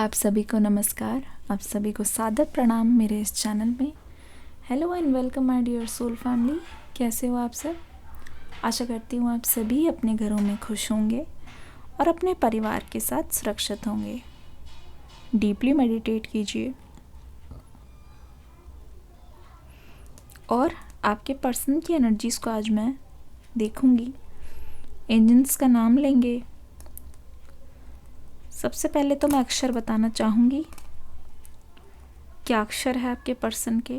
आप सभी को नमस्कार। आप सभी को सादर प्रणाम मेरे इस चैनल में। Hello and welcome my dear soul family. कैसे हो आप सब? आशा करती हूँ आप सभी अपने घरों में खुश होंगे और अपने परिवार के साथ सुरक्षित होंगे। डीपली मेडिटेट कीजिए और आपके पर्सन की एनर्जीज़ को आज मैं देखूंगी। एंजल्स का नाम लेंगे। सबसे पहले तो मैं अक्षर बताना चाहूँगी। क्या अक्षर है आपके पर्सन के?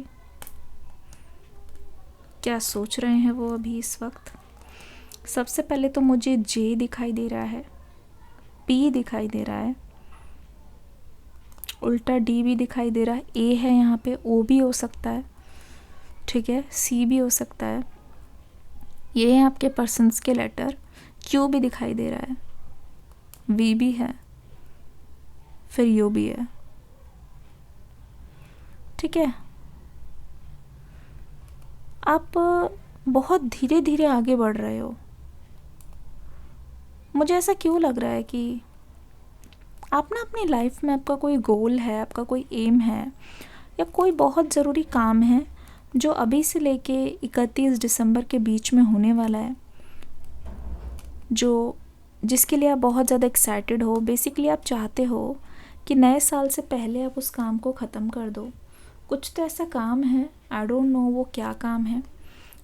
क्या सोच रहे हैं वो अभी इस वक्त? सबसे पहले तो मुझे जे दिखाई दे रहा है, पी दिखाई दे रहा है, उल्टा डी भी दिखाई दे रहा है, ए है यहाँ पे, ओ भी हो सकता है, ठीक है, सी भी हो सकता है। ये है आपके पर्सन्स के लेटर। क्यू भी दिखाई दे रहा है, वी भी है, फिर यू भी है, ठीक है। आप बहुत धीरे धीरे आगे बढ़ रहे हो। मुझे ऐसा क्यों लग रहा है कि आप ना अपनी लाइफ में आपका कोई गोल है, आपका कोई एम है या कोई बहुत ज़रूरी काम है जो अभी से लेके 31 दिसंबर के बीच में होने वाला है, जो जिसके लिए आप बहुत ज़्यादा एक्साइटेड हो। बेसिकली आप चाहते हो कि नए साल से पहले आप उस काम को ख़त्म कर दो। कुछ तो ऐसा काम है, आई डोंट नो वो क्या काम है।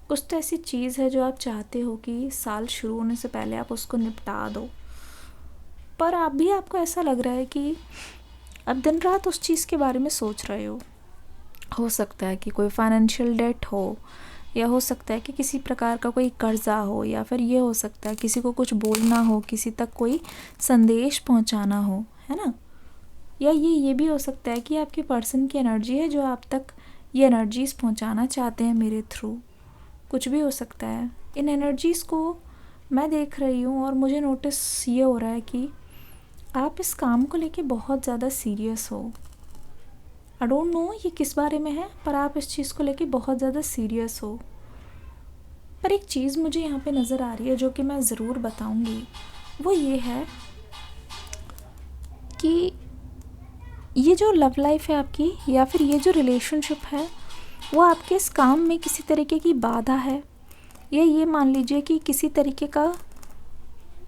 कुछ तो ऐसी चीज़ है जो आप चाहते हो कि साल शुरू होने से पहले आप उसको निपटा दो, पर अभी आपको ऐसा लग रहा है कि आप दिन रात उस चीज़ के बारे में सोच रहे हो सकता है कि कोई फाइनेंशियल डेट हो, या हो सकता है कि किसी प्रकार का कोई कर्जा हो, या फिर ये हो सकता है किसी को कुछ बोलना हो, किसी तक कोई संदेश पहुंचाना हो, है ना। या ये भी हो सकता है कि आपके पर्सन की एनर्जी है जो आप तक ये एनर्जीज़ पहुंचाना चाहते हैं मेरे थ्रू। कुछ भी हो सकता है। इन एनर्जीज़ को मैं देख रही हूँ और मुझे नोटिस ये हो रहा है कि आप इस काम को लेके बहुत ज़्यादा सीरियस हो। आई डोंट नो ये किस बारे में है, पर आप इस चीज़ को लेके बहुत ज़्यादा सीरियस हो। पर एक चीज़ मुझे यहाँ पे नज़र आ रही है जो कि मैं ज़रूर बताऊँगी, वो ये है कि ये जो लव लाइफ है आपकी, या फिर ये जो रिलेशनशिप है, वो आपके इस काम में किसी तरीके की बाधा है, या ये मान लीजिए कि किसी तरीके का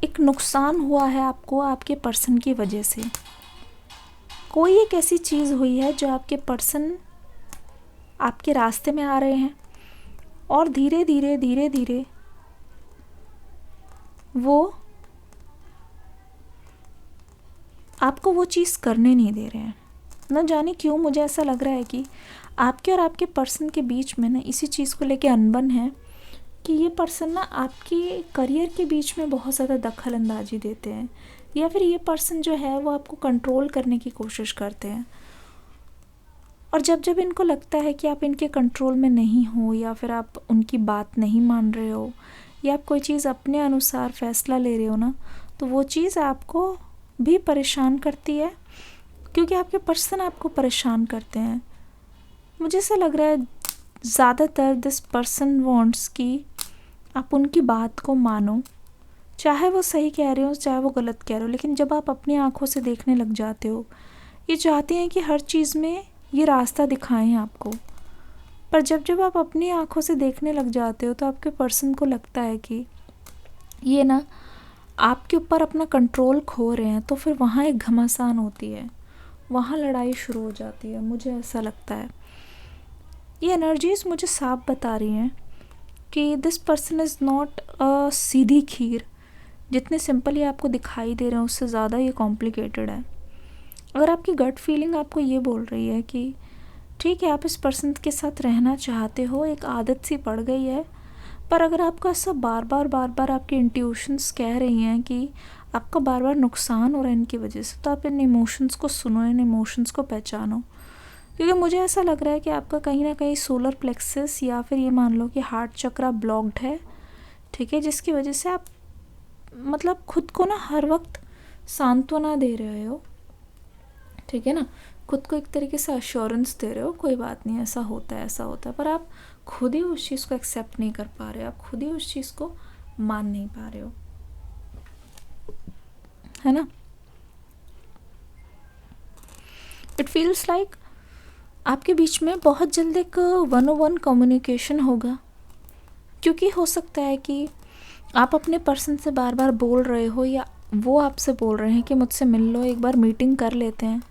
एक नुकसान हुआ है आपको आपके पर्सन की वजह से। कोई एक ऐसी चीज़ हुई है जो आपके पर्सन आपके रास्ते में आ रहे हैं और धीरे धीरे वो आपको वो चीज़ करने नहीं दे रहे हैं। न जाने क्यों मुझे ऐसा लग रहा है कि आपके और आपके पर्सन के बीच में ना इसी चीज़ को लेके अनबन है कि ये पर्सन ना आपके करियर के बीच में बहुत ज़्यादा दखल अंदाजी देते हैं, या फिर ये पर्सन जो है वो आपको कंट्रोल करने की कोशिश करते हैं। और जब जब इनको लगता है कि आप इनके कंट्रोल में नहीं हो, या फिर आप उनकी बात नहीं मान रहे हो, या आप कोई चीज़ अपने अनुसार फ़ैसला ले रहे हो ना, तो वो चीज़ आपको भी परेशान करती है, क्योंकि आपके पर्सन आपको परेशान करते हैं। मुझे ऐसा लग रहा है ज़्यादातर दिस पर्सन वांट्स कि आप उनकी बात को मानो, चाहे वो सही कह रहे हो चाहे वो गलत कह रहे हो। लेकिन जब आप अपनी आंखों से देखने लग जाते हो, ये चाहते हैं कि हर चीज़ में ये रास्ता दिखाएं आपको। पर जब जब आप अपनी आंखों से देखने लग जाते हो तो आपके पर्सन को लगता है कि ये ना आपके ऊपर अपना कंट्रोल खो रहे हैं, तो फिर वहाँ एक घमासान होती है, वहाँ लड़ाई शुरू हो जाती है। मुझे ऐसा लगता है ये एनर्जीज़ मुझे साफ बता रही हैं कि this person is not a सीधी खीर। जितने सिंपल ये आपको दिखाई दे रहे हैं उससे ज़्यादा ये कॉम्प्लिकेटेड है। अगर आपकी गट फीलिंग आपको ये बोल रही है कि ठीक है आप इस पर्सन के साथ रहना चाहते हो, एक आदत सी पड़ गई है, पर अगर आपको ऐसा बार बार आपके इंट्यूशंस कह रही हैं कि आपका बार बार नुकसान हो रहा है इनकी वजह से, तो आप इन इमोशंस को सुनो, इन इमोशंस को पहचानो। क्योंकि मुझे ऐसा लग रहा है कि आपका कहीं ना कहीं सोलर प्लेक्सस या फिर ये मान लो कि हार्ट चक्रा ब्लॉक्ड है, ठीक है, जिसकी वजह से आप मतलब खुद को ना हर वक्त सांत्वना दे रहे हो, ठीक है ना, खुद को एक तरीके से अश्योरेंस दे रहे हो, कोई बात नहीं, ऐसा होता है ऐसा होता है, पर आप खुद ही उस चीज़ को एक्सेप्ट नहीं कर पा रहे हो, आप खुद ही उस चीज़ को मान नहीं पा रहे हो, है ना। इट फील्स लाइक आपके बीच में बहुत जल्द एक 1-on-1 कम्युनिकेशन होगा, क्योंकि हो सकता है कि आप अपने पर्सन से बार बार बोल रहे हो या वो आपसे बोल रहे हैं कि मुझसे मिल लो, एक बार मीटिंग कर लेते हैं,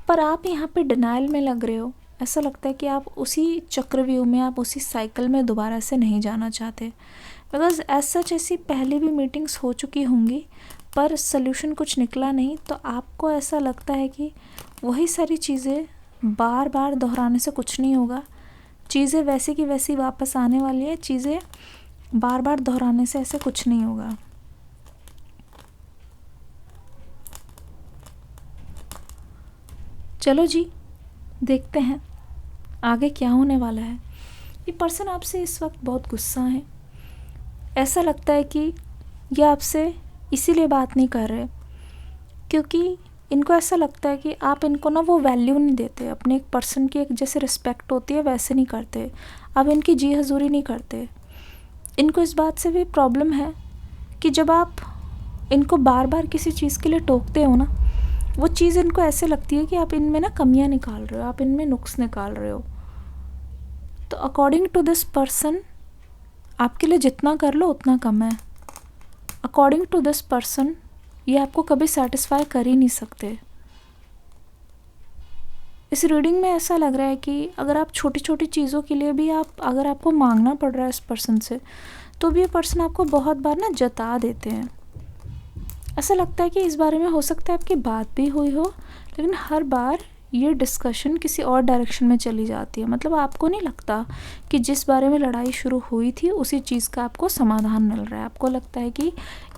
पर आप यहाँ पे डिनाइल में लग रहे हो। ऐसा लगता है कि आप उसी चक्रव्यूह में, आप उसी साइकिल में दोबारा से नहीं जाना चाहते, बिकॉज एज सच ऐसी पहले भी मीटिंग्स हो चुकी होंगी पर सल्यूशन कुछ निकला नहीं। तो आपको ऐसा लगता है कि वही सारी चीज़ें बार बार दोहराने से कुछ नहीं होगा, चीज़ें वैसी की वैसी वापस आने वाली है, चीज़ें बार बार दोहराने से ऐसे कुछ नहीं होगा। चलो जी, देखते हैं आगे क्या होने वाला है। ये पर्सन आपसे इस वक्त बहुत गुस्सा है। ऐसा लगता है कि ये आपसे इसीलिए बात नहीं कर रहे क्योंकि इनको ऐसा लगता है कि आप इनको ना वो वैल्यू नहीं देते, अपने एक पर्सन की एक जैसे रिस्पेक्ट होती है वैसे नहीं करते, आप इनकी जी हजूरी नहीं करते। इनको इस बात से भी प्रॉब्लम है कि जब आप इनको बार बार किसी चीज़ के लिए टोकते हो ना, वो चीज़ इनको ऐसे लगती है कि आप इनमें ना कमियां निकाल रहे हो, आप इनमें नुक्स निकाल रहे हो। तो अकॉर्डिंग टू दिस पर्सन आपके लिए जितना कर लो उतना कम है। अकॉर्डिंग टू दिस पर्सन ये आपको कभी सेटिस्फाई कर ही नहीं सकते। इस रीडिंग में ऐसा लग रहा है कि अगर आप छोटी छोटी चीज़ों के लिए भी अगर आपको मांगना पड़ रहा है इस पर्सन से, तो भी ये पर्सन आपको बहुत बार ना जता देते हैं। ऐसा लगता है कि इस बारे में हो सकता है आपकी बात भी हुई हो, लेकिन हर बार ये डिस्कशन किसी और डायरेक्शन में चली जाती है। मतलब आपको नहीं लगता कि जिस बारे में लड़ाई शुरू हुई थी उसी चीज़ का आपको समाधान मिल रहा है। आपको लगता है कि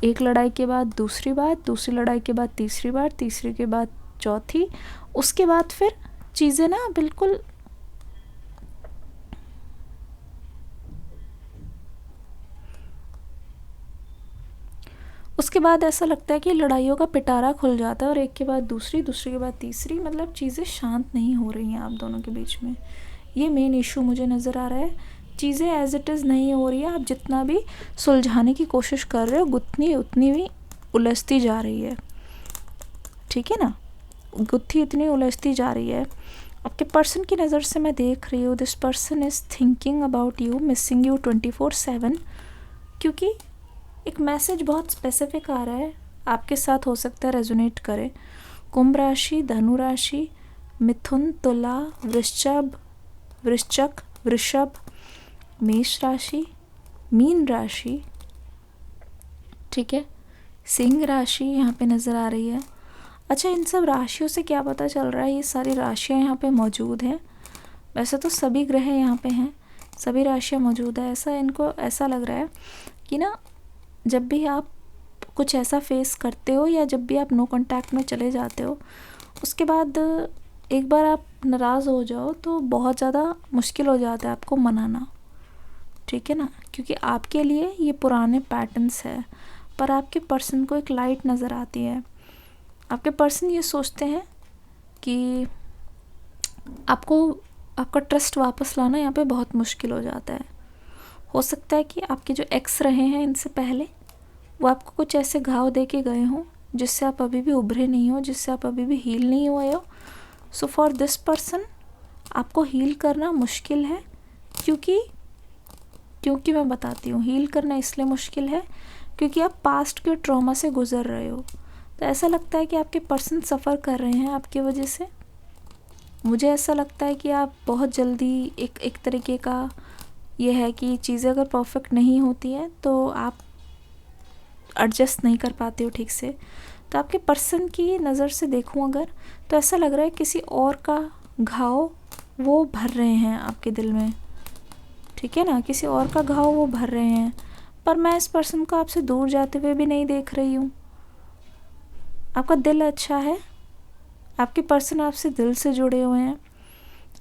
एक लड़ाई के बाद दूसरी बात, दूसरी लड़ाई के बाद तीसरी बार, तीसरी के बाद चौथी, उसके बाद फिर चीज़ें ना बिल्कुल उसके बाद ऐसा लगता है कि लड़ाइयों का पिटारा खुल जाता है और एक के बाद दूसरी, दूसरी के बाद तीसरी, मतलब चीज़ें शांत नहीं हो रही हैं आप दोनों के बीच में। ये मेन इशू मुझे नज़र आ रहा है। चीज़ें एज इट इज़ नहीं हो रही है, आप जितना भी सुलझाने की कोशिश कर रहे हो गुत्थी उतनी भी उलझती जा रही है। ठीक है ना, गुत्थी इतनी उलझती जा रही है। आपके पर्सन की नज़र से मैं देख रही हूँ this person is thinking about you, missing you 24/7, क्योंकि एक मैसेज बहुत स्पेसिफिक आ रहा है, आपके साथ हो सकता है रेजोनेट करे। कुंभ राशि, धनु राशि, मिथुन, तुला, वृश्चिक, वृषभ, मेष राशि, मीन राशि, ठीक है, सिंह राशि यहाँ पे नज़र आ रही है। अच्छा, इन सब राशियों से क्या पता चल रहा है? ये सारी राशियाँ यहाँ पे मौजूद हैं। वैसे तो सभी ग्रह यहाँ पे हैं, सभी राशियाँ मौजूद है। ऐसा इनको ऐसा लग रहा है कि ना जब भी आप कुछ ऐसा फेस करते हो या जब भी आप नो कांटेक्ट में चले जाते हो, उसके बाद एक बार आप नाराज़ हो जाओ तो बहुत ज़्यादा मुश्किल हो जाता है आपको मनाना। ठीक है ना, क्योंकि आपके लिए ये पुराने पैटर्न्स है, पर आपके पर्सन को एक लाइट नज़र आती है। आपके पर्सन ये सोचते हैं कि आपको आपका ट्रस्ट वापस लाना यहाँ पे बहुत मुश्किल हो जाता है। हो सकता है कि आपके जो एक्स रहे हैं इनसे पहले, वो आपको कुछ ऐसे घाव दे के गए हों जिससे आप अभी भी उभरे नहीं हो, जिससे आप अभी भी हील नहीं हुए हो। सो फॉर दिस पर्सन आपको हील करना मुश्किल है, क्योंकि मैं बताती हूँ, हील करना इसलिए मुश्किल है क्योंकि आप पास्ट के ट्रॉमा से गुजर रहे हो। तो ऐसा लगता है कि आपके पर्सन सफ़र कर रहे हैं आपकी वजह से। मुझे ऐसा लगता है कि आप बहुत जल्दी एक तरीके का ये है कि चीज़ें अगर परफेक्ट नहीं होती हैं तो आप एडजस्ट नहीं कर पाते हो ठीक से। तो आपके पर्सन की नज़र से देखूं अगर, तो ऐसा लग रहा है किसी और का घाव वो भर रहे हैं आपके दिल में। ठीक है ना, किसी और का घाव वो भर रहे हैं, पर मैं इस पर्सन को आपसे दूर जाते हुए भी नहीं देख रही हूँ। आपका दिल अच्छा है, आपके पर्सन आपसे दिल से जुड़े हुए हैं,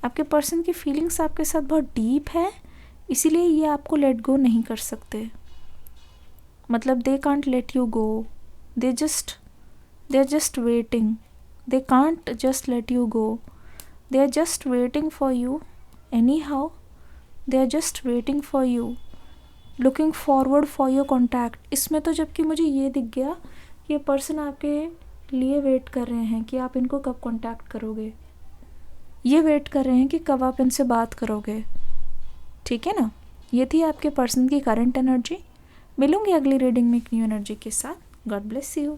आपके पर्सन की फीलिंग्स आपके साथ बहुत डीप है, इसीलिए ये आपको लेट गो नहीं कर सकते। मतलब they can't let you go, they are just waiting, they can't just let you go, they are just waiting for you any how, they are just waiting for you, looking forward for your contact. इसमें तो जबकि मुझे ये दिख गया कि ये person आपके लिए वेट कर रहे हैं कि आप इनको कब कॉन्टैक्ट करोगे। ये वेट कर रहे हैं कि कब आप इनसे बात करोगे, ठीक है ना। ये थी आपके पर्सन की करंट एनर्जी। मिलूंगी अगली रीडिंग में एक न्यू एनर्जी के साथ। God bless you.